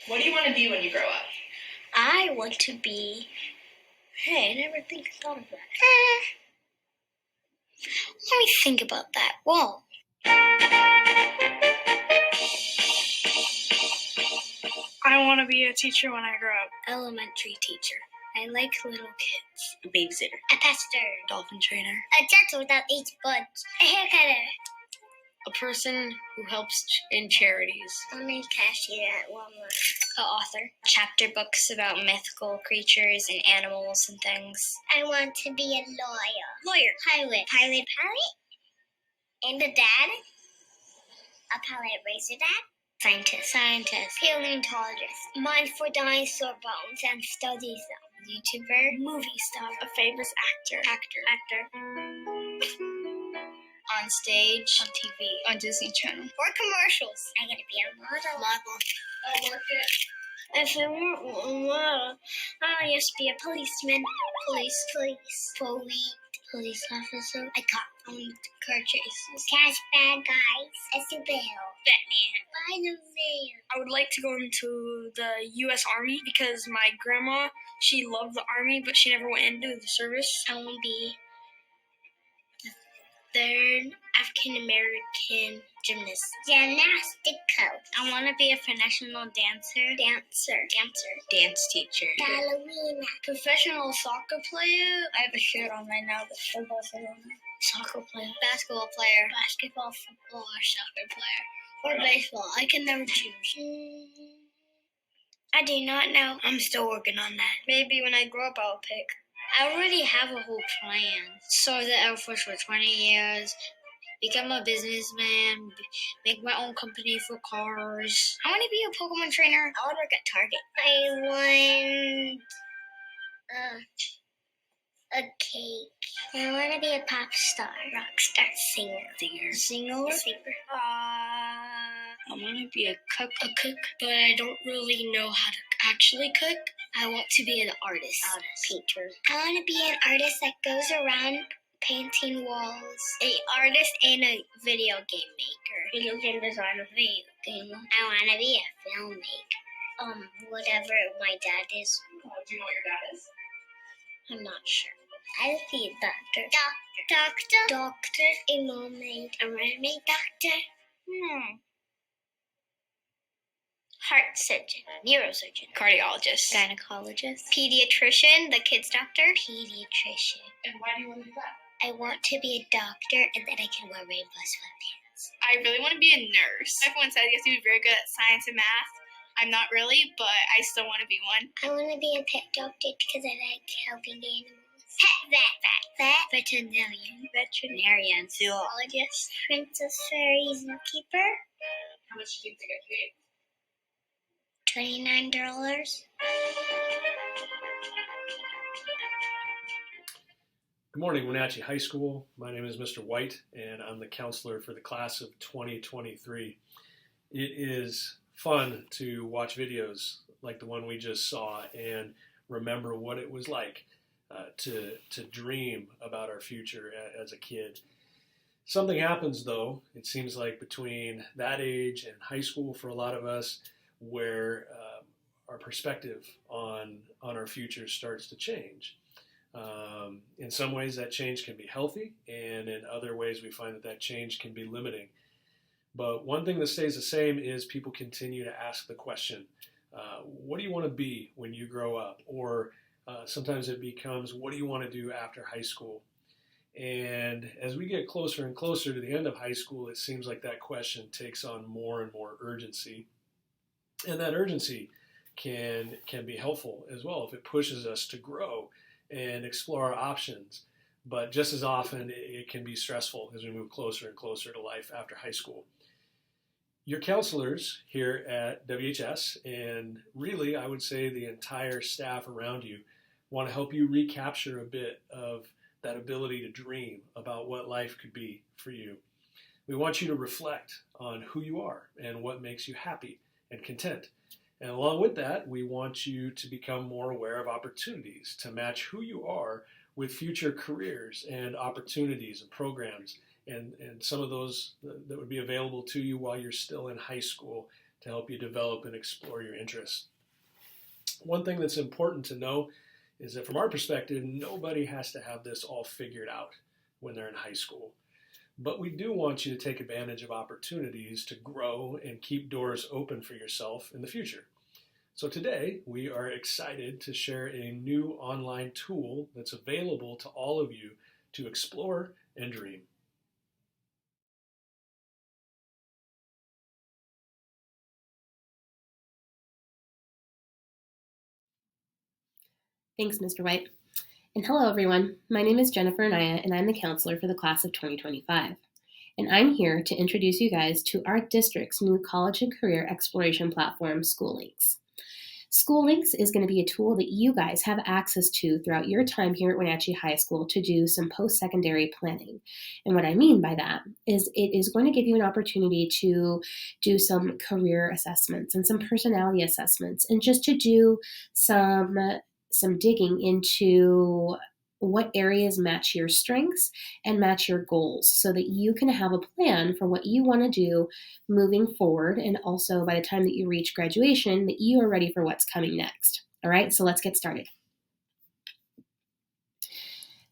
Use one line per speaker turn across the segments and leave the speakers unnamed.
What do you want to be when you grow up?
I want to be... Hey, I never thought of that. Let me think about that. Whoa.
I want to be a teacher when I grow up.
Elementary teacher. I like little kids.
A babysitter.
A pastor.
Dolphin trainer.
A turtle that eats bugs. A haircutter.
A person who helps in charities.
I'm a cashier at Walmart.
An author. Chapter books about mythical creatures and animals and things.
I want to be a lawyer.
Lawyer.
Pilot. Pilot. And a dad. A pilot racer dad. Scientist. Paleontologist. Mine for dinosaur bones and studies them.
YouTuber.
Movie star.
A famous actor.
On stage.
On TV.
On Disney Channel.
Or commercials. I'm going to be a model.
I work it.
If I weren't a model, I used to be a policeman. Police officer. A cop. Car chases. Catch bad guys. A superhero.
Batman.
Spider-Man.
I would like to go into the U.S. Army because my grandma, she loved the Army, but she never went into the service.
I want to be the third African-American gymnast. Gymnastic coach.
I want to be a professional dancer. Dance teacher.
Ballerina.
Professional soccer player. I have a shirt on right now. The football shirt on.
Soccer player.
Basketball player.
Basketball, football, or soccer player.
Or baseball. I can never choose.
I do not know. I'm still working on that.
Maybe when I grow up, I'll pick. I already have a whole plan. Serve the Air Force for 20 years. Become a businessman. Make my own company for cars.
I want to be a Pokemon trainer.
I want to work at Target.
I want a cake. I want to be a pop star. Rock star. Singer.
I want to be a cook,
but I don't really know how to actually cook. I want to be an artist. Painter. I want to be an artist that goes around painting walls. An artist and a video game maker.
Video game designer.
Video game. I want to be a filmmaker. Whatever my dad is.
Do you know what your dad is?
I'm not sure. I'll be a doctor. Doctor. A mermaid. A mermaid doctor.
Heart surgeon. Neurosurgeon. Cardiologist.
Gynecologist.
Pediatrician. The kids' doctor.
Pediatrician.
And why do you want to do that?
I want to be a doctor and then I can wear rainbow sweatpants.
I really want to be a nurse. Everyone says you have to be very good at science and math. I'm not really, but I still want to be one.
I want to be a pet doctor because I like helping animals. Pet veterinarian.
Zoologist.
Princess Fairy zookeeper.
How much do you think I paid?
$29.
Good morning, Wenatchee High School. My name is Mr. White, and I'm the counselor for the class of 2023. It is fun to watch videos like the one we just saw and remember what it was like to dream about our future as a kid. Something happens, though, it seems like between that age and high school for a lot of us, where our perspective on our future starts to change. In some ways that change can be healthy, and in other ways we find that change can be limiting. But one thing that stays the same is people continue to ask the question, what do you want to be when you grow up? Or sometimes it becomes, what do you want to do after high school? And as we get closer and closer to the end of high school, it seems like that question takes on more and more urgency. And that urgency can be helpful as well if it pushes us to grow and explore our options. But just as often, it can be stressful as we move closer and closer to life after high school. Your counselors here at WHS, and really I would say the entire staff around you, want to help you recapture a bit of that ability to dream about what life could be for you. We want you to reflect on who you are and what makes you happy and content. And along with that, we want you to become more aware of opportunities to match who you are with future careers and opportunities and programs and some of those that would be available to you while you're still in high school to help you develop and explore your interests. One thing that's important to know is that from our perspective, nobody has to have this all figured out when they're in high school. But we do want you to take advantage of opportunities to grow and keep doors open for yourself in the future. So today, we are excited to share a new online tool that's available to all of you to explore and dream.
Thanks, Mr. White. And hello, everyone. My name is Jennifer Anaya, and I'm the counselor for the class of 2025. And I'm here to introduce you guys to our district's new college and career exploration platform, SchoolLinks. SchoolLinks is going to be a tool that you guys have access to throughout your time here at Wenatchee High School to do some post-secondary planning. And what I mean by that is it is going to give you an opportunity to do some career assessments and some personality assessments, and just to do some digging into what areas match your strengths and match your goals, so that you can have a plan for what you want to do moving forward, and also by the time that you reach graduation, that you are ready for what's coming next. All right, so let's get started.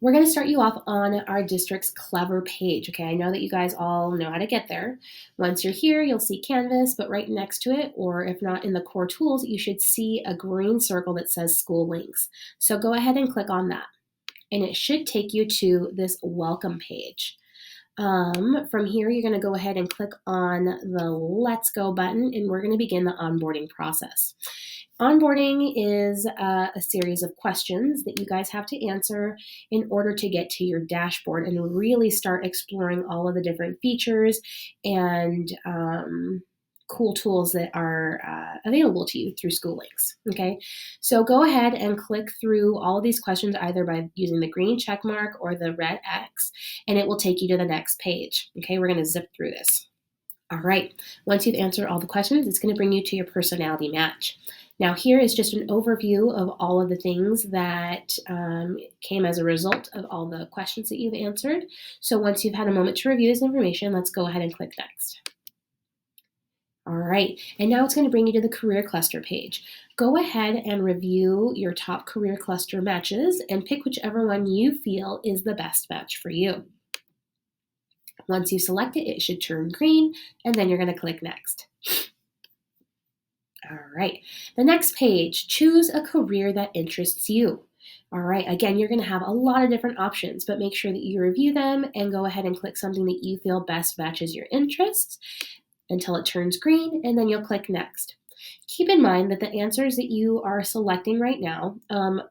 We're going to start you off on our district's Clever page. Okay, I know that you guys all know how to get there. Once you're here, you'll see Canvas, but right next to it, or if not in the core tools, you should see a green circle that says SchoolLinks. So go ahead and click on that, and it should take you to this welcome page. From here, you're going to go ahead and click on the Let's Go button, and we're going to begin the onboarding process. Onboarding is a series of questions that you guys have to answer in order to get to your dashboard and really start exploring all of the different features and cool tools that are available to you through SchoolLinks. Okay, so go ahead and click through all of these questions either by using the green check mark or the red X, and it will take you to the next page. Okay, we're going to zip through this. All right, once you've answered all the questions, it's going to bring you to your personality match. Now, here is just an overview of all of the things that came as a result of all the questions that you've answered. So once you've had a moment to review this information, let's go ahead and click Next. All right, and now it's going to bring you to the career cluster page. Go ahead and review your top career cluster matches and pick whichever one you feel is the best match for you. Once you select it, it should turn green, and then you're going to click Next. All right, the next page, choose a career that interests you. All right, again, you're going to have a lot of different options, but make sure that you review them and go ahead and click something that you feel best matches your interests until it turns green, and then you'll click Next. Keep in mind that the answers that you are selecting right now,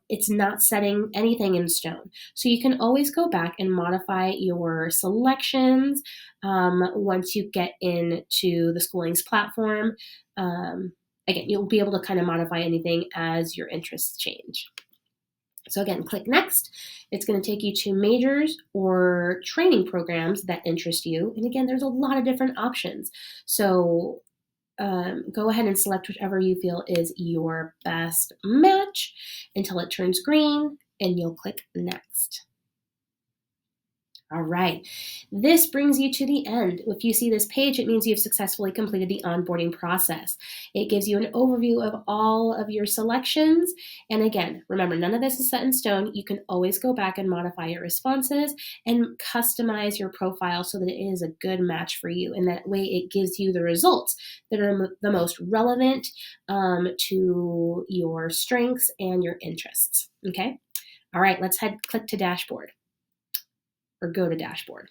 it's not setting anything in stone. So you can always go back and modify your selections once you get into the SchoolLinks platform. Again, you'll be able to kind of modify anything as your interests change. So again, click Next. It's going to take you to majors or training programs that interest you. And again, there's a lot of different options. So go ahead and select whichever you feel is your best match until it turns green, and you'll click Next. All right, this brings you to the end. If you see this page, it means you've successfully completed the onboarding process. It gives you an overview of all of your selections. And again, remember, none of this is set in stone. You can always go back and modify your responses and customize your profile so that it is a good match for you. And that way it gives you the results that are the most relevant to your strengths and your interests. Okay? All right, let's click to dashboard. Or go to dashboard.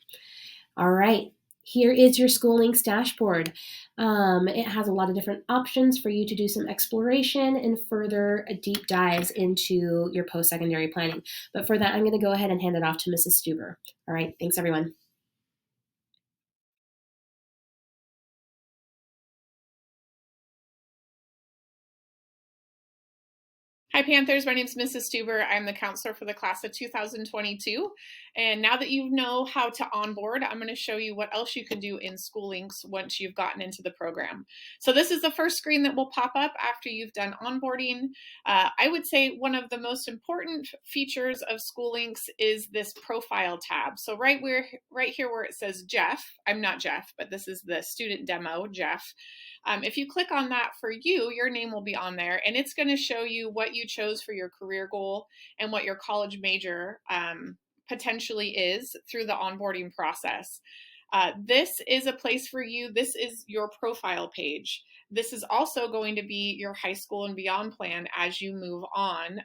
All right, here is your SchoolLinks dashboard. It has a lot of different options for you to do some exploration and further deep dives into your post-secondary planning. But for that, I'm going to go ahead and hand it off to Mrs. Stuber. All right, thanks everyone.
Hi Panthers, my name is Mrs. Stuber. I'm the counselor for the class of 2022. And now that you know how to onboard, I'm going to show you what else you can do in SchoolLinks once you've gotten into the program. So this is the first screen that will pop up after you've done onboarding. I would say one of the most important features of SchoolLinks is this profile tab. So right here where it says Jeff, I'm not Jeff, but this is the student demo, Jeff. If you click on that for you, your name will be on there, and it's going to show you what you chose for your career goal and what your college major potentially is through the onboarding process. This is a place for you. This is your profile page. This is also going to be your high school and beyond plan as you move on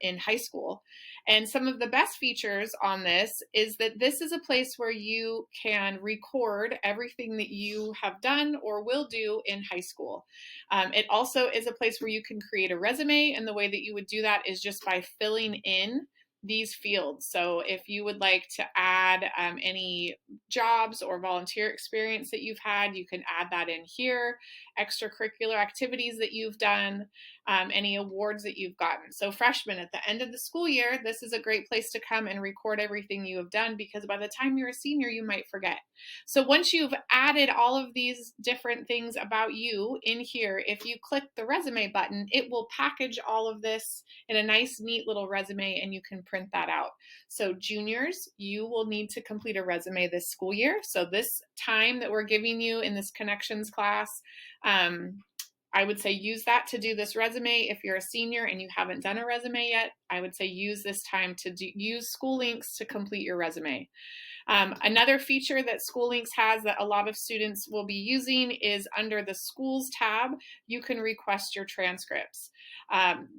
in high school. And some of the best features on this is that this is a place where you can record everything that you have done or will do in high school. It also is a place where you can create a resume, and the way that you would do that is just by filling in these fields. So if you would like to add any jobs or volunteer experience that you've had, you can add that in here. Extracurricular activities that you've done, any awards that you've gotten. So freshmen, at the end of the school year, this is a great place to come and record everything you have done, because by the time you're a senior, you might forget. So once you've added all of these different things about you in here, if you click the resume button, it will package all of this in a nice, neat little resume, and you can print that out. So juniors, you will need to complete a resume this school year. So this time that we're giving you in this connections class, I would say use that to do this resume. If you're a senior and you haven't done a resume yet, I would say use this time to use School Links to complete your resume. Another feature that School Links has that a lot of students will be using is under the Schools tab, you can request your transcripts.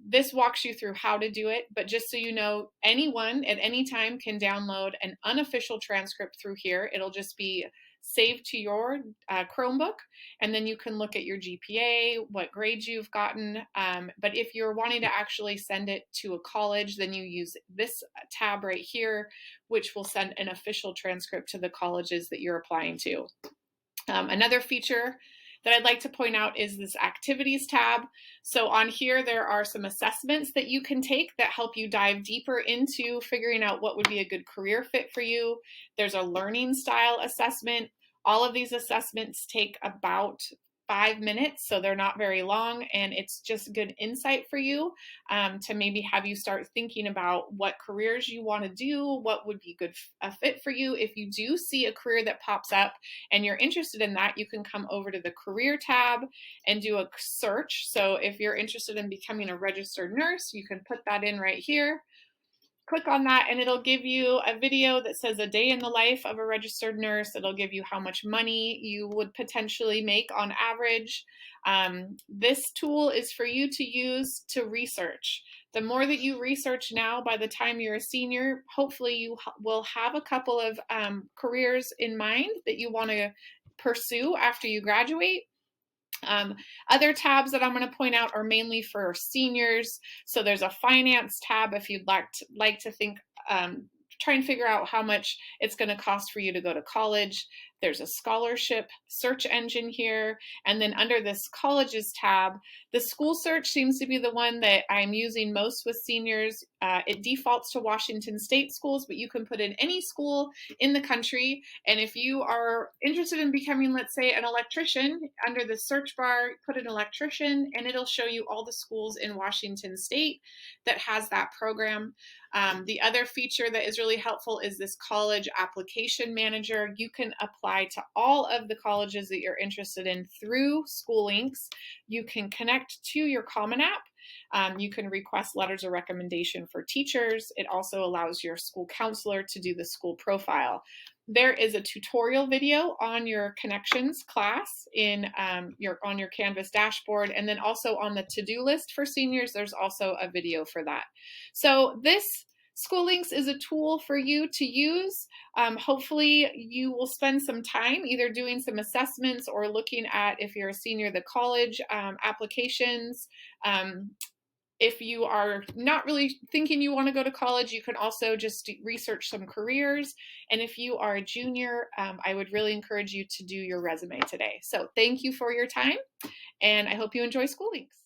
This walks you through how to do it, but just so you know, anyone at any time can download an unofficial transcript through here. It'll just be saved to your Chromebook, and then you can look at your GPA, what grades you've gotten. But if you're wanting to actually send it to a college, then you use this tab right here, which will send an official transcript to the colleges that you're applying to. Another feature that I'd like to point out is this activities tab. So on here, there are some assessments that you can take that help you dive deeper into figuring out what would be a good career fit for you. There's a learning style assessment. All of these assessments take about 5 minutes, so they're not very long, and it's just good insight for you to maybe have you start thinking about what careers you want to do, what would be good a fit for you. If you do see a career that pops up and you're interested in that, you can come over to the career tab and do a search. So if you're interested in becoming a registered nurse, you can put that in right here. Click on that and it'll give you a video that says a day in the life of a registered nurse. It'll give you how much money you would potentially make on average. This tool is for you to use to research. The more that you research now, by the time you're a senior, hopefully you will have a couple of careers in mind that you want to pursue after you graduate. Other tabs that I'm going to point out are mainly for seniors. So there's a finance tab if you'd like to think, try and figure out how much it's going to cost for you to go to college. There's a scholarship search engine here. And then under this colleges tab, the school search seems to be the one that I'm using most with seniors. It defaults to Washington State schools, but you can put in any school in the country. And if you are interested in becoming, let's say, an electrician, under the search bar, put an electrician, and it'll show you all the schools in Washington State that has that program. The other feature that is really helpful is this college application manager. You can apply to all of the colleges that you're interested in through School Links. You can connect to your Common App. You can request letters of recommendation for teachers. It also allows your school counselor to do the school profile. There is a tutorial video on your connections class on your Canvas dashboard, and then also on the to-do list for seniors, there's also a video for that. So this School Links is a tool for you to use. Hopefully you will spend some time either doing some assessments or looking at, if you're a senior, the college applications. If you are not really thinking you want to go to college, you can also just research some careers. And if you are a junior, I would really encourage you to do your resume today. So thank you for your time, and I hope you enjoy School Links.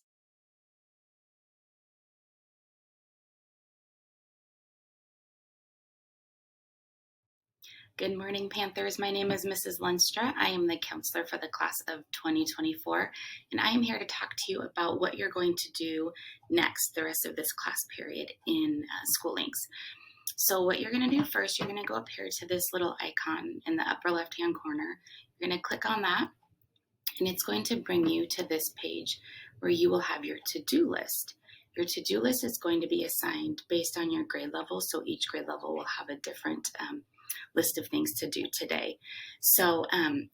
Good morning, Panthers. My name is Mrs. Lenstra. I am the counselor for the class of 2024, and I am here to talk to you about what you're going to do next, the rest of this class period in School Links. So what you're going to do first, you're going to go up here to this little icon in the upper left-hand corner. You're going to click on that, And it's going to bring you to this page where you will have your to-do list. Your to-do list is going to be assigned based on your grade level, so each grade level will have a different list of things to do today. So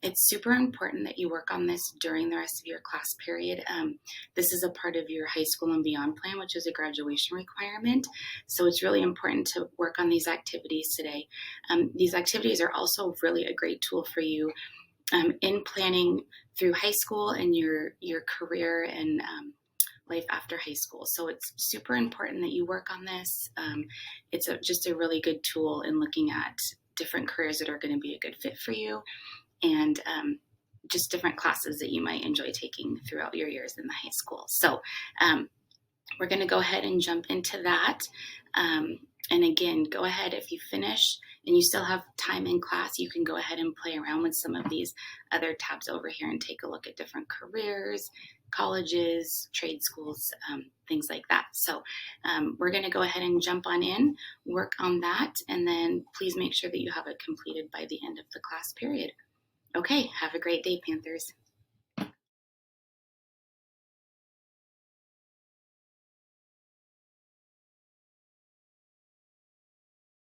it's super important that you work on this during the rest of your class period. This is a part of your high school and beyond plan, which is a graduation requirement. So it's really important to work on these activities today. These activities are also really a great tool for you in planning through high school and your career and life after high school. So it's super important that you work on this. It's just a really good tool in looking at different careers that are going to be a good fit for you, and just different classes that you might enjoy taking throughout your years in the high school. So we're going to go ahead and jump into that. And again, go ahead if you finish and you still have time in class, you can go ahead and play around with some of these other tabs over here and take a look at different careers, colleges, trade schools, things like that. So we're going to go ahead and jump on in, work on that, and then please make sure that you have it completed by the end of the class period. Okay, have a great day, Panthers.